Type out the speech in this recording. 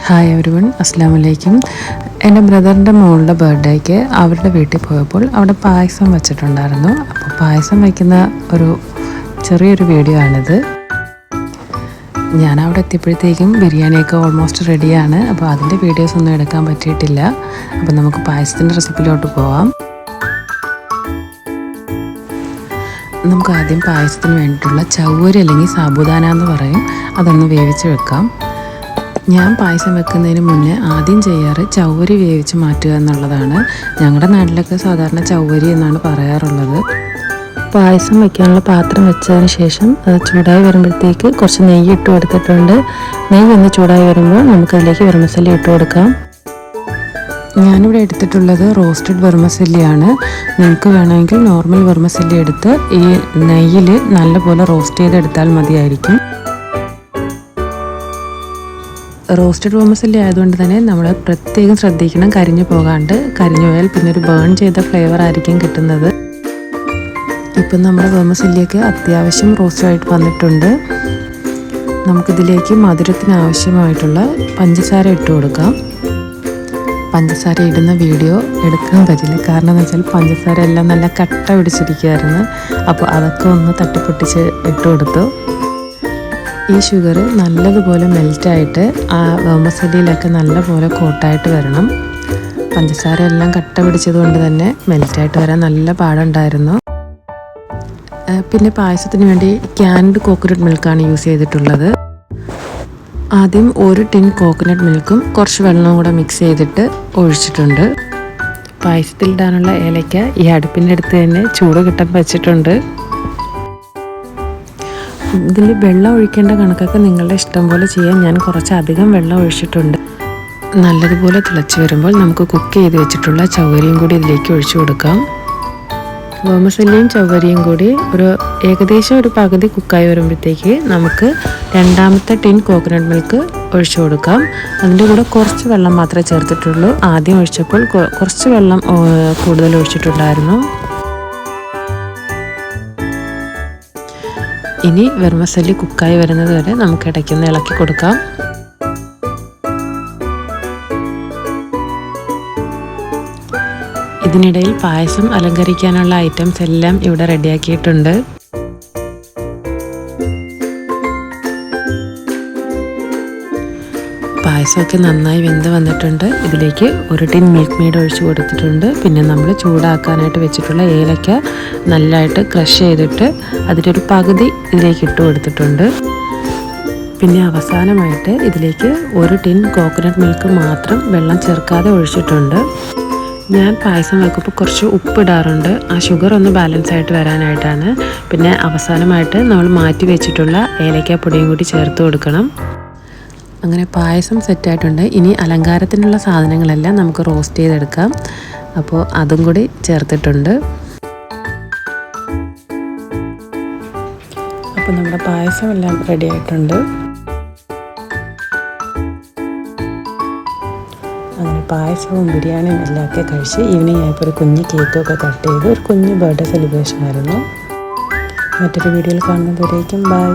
Hi everyone, അസ്സലാമു അലൈക്കും. എൻ്റെ ബ്രദറിൻ്റെ മോളുടെ ബർത്ത്ഡേക്ക് അവരുടെ വീട്ടിൽ പോയപ്പോൾ അവിടെ പായസം വെച്ചിട്ടുണ്ടായിരുന്നു. അപ്പോൾ പായസം വയ്ക്കുന്ന ഒരു ചെറിയൊരു വീഡിയോ ആണിത്. ഞാൻ അവിടെ എത്തിയപ്പോഴത്തേക്കും ബിരിയാണിയൊക്കെ ഓൾമോസ്റ്റ് റെഡിയാണ്. അപ്പോൾ അതിൻ്റെ വീഡിയോസ് ഒന്നും എടുക്കാൻ പറ്റിയിട്ടില്ല. അപ്പോൾ നമുക്ക് പായസത്തിൻ്റെ റെസിപ്പിയിലോട്ട് പോവാം. നമുക്ക് ആദ്യം പായസത്തിന് വേണ്ടിയിട്ടുള്ള ചവ്വരി അല്ലെങ്കിൽ സാബുദാന എന്ന് പറയും, അതൊന്ന് വേവിച്ച് വെക്കാം. ഞാൻ പായസം വെക്കുന്നതിന് മുന്നേ ആദ്യം ചെയ്യാറ് ചവ്വരി വേവിച്ച് മാറ്റുക എന്നുള്ളതാണ്. ഞങ്ങളുടെ നാട്ടിലൊക്കെ സാധാരണ ചവ്വരി എന്നാണ് പറയാറുള്ളത്. പായസം വയ്ക്കാനുള്ള പാത്രം വെച്ചതിന് ശേഷം അത് ചൂടായി വരുമ്പോഴത്തേക്ക് കുറച്ച് നെയ്യ് ഇട്ട് കൊടുത്തിട്ടുണ്ട്. നെയ്യ് ഒന്ന് ചൂടായി വരുമ്പോൾ നമുക്കതിലേക്ക് വെർമസല്ലി ഇട്ട് കൊടുക്കാം. ഞാനിവിടെ എടുത്തിട്ടുള്ളത് റോസ്റ്റഡ് വെർമസല്ലിയാണ്. നിങ്ങൾക്ക് വേണമെങ്കിൽ നോർമൽ വെർമസല്ലി എടുത്ത് ഈ നെയ്യിൽ നല്ലപോലെ റോസ്റ്റ് ചെയ്തെടുത്താൽ മതിയായിരിക്കും. റോസ്റ്റഡ് വെർമസല്ലി ആയതുകൊണ്ട് തന്നെ നമ്മൾ പ്രത്യേകം ശ്രദ്ധിക്കണം, കരിഞ്ഞു പോകാണ്ട്. കരിഞ്ഞു പോയാൽ പിന്നെ ഒരു ബേൺ ചെയ്ത ഫ്ലേവർ ആയിരിക്കും കിട്ടുന്നത്. ഇപ്പം നമ്മുടെ വെർമസല്ലിയൊക്കെ അത്യാവശ്യം റോസ്റ്റായിട്ട് വന്നിട്ടുണ്ട്. നമുക്കിതിലേക്ക് മധുരത്തിന് ആവശ്യമായിട്ടുള്ള പഞ്ചസാര ഇട്ട് കൊടുക്കാം. പഞ്ചസാര ഇടുന്ന വീഡിയോ എടുക്കാൻ പറ്റില്ല, കാരണം എന്ന് വെച്ചാൽ പഞ്ചസാര എല്ലാം നല്ല കട്ട പിടിച്ചിരിക്കുമായിരുന്നു. അപ്പോൾ അതൊക്കെ ഒന്ന് തട്ടിപ്പൊട്ടിച്ച് ഇട്ട് കൊടുത്തു. ഈ ഷുഗർ നല്ലതുപോലെ മെൽറ്റായിട്ട് ആ വെർമസല്ലിയിലൊക്കെ നല്ലപോലെ കോട്ടായിട്ട് വരണം. പഞ്ചസാര എല്ലാം കട്ട പിടിച്ചതുകൊണ്ട് തന്നെ മെൽറ്റായിട്ട് വരാൻ നല്ല പാടുണ്ടായിരുന്നു. പിന്നെ പായസത്തിന് വേണ്ടി ക്യാൻഡ് കോക്കനട്ട് മിൽക്കാണ് യൂസ് ചെയ്തിട്ടുള്ളത്. ആദ്യം ഒരു ടിൻ കോക്കനട്ട് മിൽക്കും കുറച്ച് വെള്ളവും കൂടെ മിക്സ് ചെയ്തിട്ട് ഒഴിച്ചിട്ടുണ്ട്. പായസത്തിലിടാനുള്ള ഏലയ്ക്ക ഈ അടുപ്പിൻ്റെ അടുത്ത് തന്നെ ചൂട് കിട്ടാൻ വെച്ചിട്ടുണ്ട്. ഇതിൽ വെള്ളം ഒഴിക്കേണ്ട കണക്കൊക്കെ നിങ്ങളുടെ ഇഷ്ടം പോലെ ചെയ്യാൻ. ഞാൻ കുറച്ച് അധികം വെള്ളം ഒഴിച്ചിട്ടുണ്ട്. നല്ലതുപോലെ തിളച്ച് വരുമ്പോൾ നമുക്ക് കുക്ക് ചെയ്ത് വെച്ചിട്ടുള്ള ചവ്വരിയും കൂടി ഇതിലേക്ക് ഒഴിച്ചു കൊടുക്കാം. വെർമസല്ലിയും ചവ്വരിയും കൂടി ഏകദേശം ഒരു പകുതി കുക്കായി വരുമ്പോഴത്തേക്ക് നമുക്ക് രണ്ടാമത്തെ ടിൻ കോക്കനട്ട് മിൽക്ക് ഒഴിച്ചു കൊടുക്കാം. അതിൻ്റെ കൂടെ കുറച്ച് വെള്ളം മാത്രമേ ചേർത്തിട്ടുള്ളൂ. ആദ്യം ഒഴിച്ചപ്പോൾ കുറച്ച് വെള്ളം കൂടുതൽ ഒഴിച്ചിട്ടുണ്ടായിരുന്നു. ഇനി വെർമസല്ലി കുക്കായി വരുന്നത് വരെ നമുക്ക് ഇടയ്ക്കൊന്ന് ഇളക്കി കൊടുക്കാം. ഇതിനിടയിൽ പായസം അലങ്കരിക്കാനുള്ള ഐറ്റംസ് എല്ലാം ഇവിടെ റെഡിയാക്കിയിട്ടുണ്ട്. പായസമൊക്കെ നന്നായി വെന്ത് വന്നിട്ടുണ്ട്. ഇതിലേക്ക് ഒരു ടിൻ മിൽക്ക് മെയ്ഡ് ഒഴിച്ച് കൊടുത്തിട്ടുണ്ട്. പിന്നെ നമ്മൾ ചൂടാക്കാനായിട്ട് വെച്ചിട്ടുള്ള ഏലക്ക നല്ലതായിട്ട് ക്രഷ് ചെയ്തിട്ട് അതിൻ്റെ ഒരു പകുതി ഇതിലേക്ക് ഇട്ട് കൊടുത്തിട്ടുണ്ട്. പിന്നെ അവസാനമായിട്ട് ഇതിലേക്ക് ഒരു ടിൻ കോക്കനട്ട് മിൽക്ക് മാത്രം വെള്ളം ചേർക്കാതെ ഒഴിച്ചിട്ടുണ്ട്. ഞാൻ പായസം വെക്കുമ്പോൾ കുറച്ച് ഉപ്പിടാറുണ്ട്, ആ ഷുഗർ ഒന്ന് ബാലൻസ് ആയിട്ട് വരാനായിട്ടാണ്. പിന്നെ അവസാനമായിട്ട് നമ്മൾ മാറ്റി വെച്ചിട്ടുള്ള ഏലക്കാപ്പൊടിയും കൂടി ചേർത്ത് കൊടുക്കണം. അങ്ങനെ പായസം സെറ്റായിട്ടുണ്ട്. ഇനി അലങ്കാരത്തിനുള്ള സാധനങ്ങളെല്ലാം നമുക്ക് റോസ്റ്റ് ചെയ്തെടുക്കാം. അപ്പോൾ അതും കൂടി ചേർത്തിട്ടുണ്ട്. അപ്പോൾ നമ്മുടെ പായസം എല്ലാം റെഡി ആയിട്ടുണ്ട്. അങ്ങനെ പായസവും ബിരിയാണിയും എല്ലാം ഒക്കെ കഴിച്ച് ഈവനിങ് ആയപ്പോൾ ഒരു കുഞ്ഞ് കേക്കൊക്കെ കട്ട് ചെയ്ത് ഒരു കുഞ്ഞ് ബർത്ത്ഡേ സെലിബ്രേഷൻ ആയിരുന്നു. മറ്റൊരു വീഡിയോയിൽ കാണുന്നവരേക്കും ബൈ.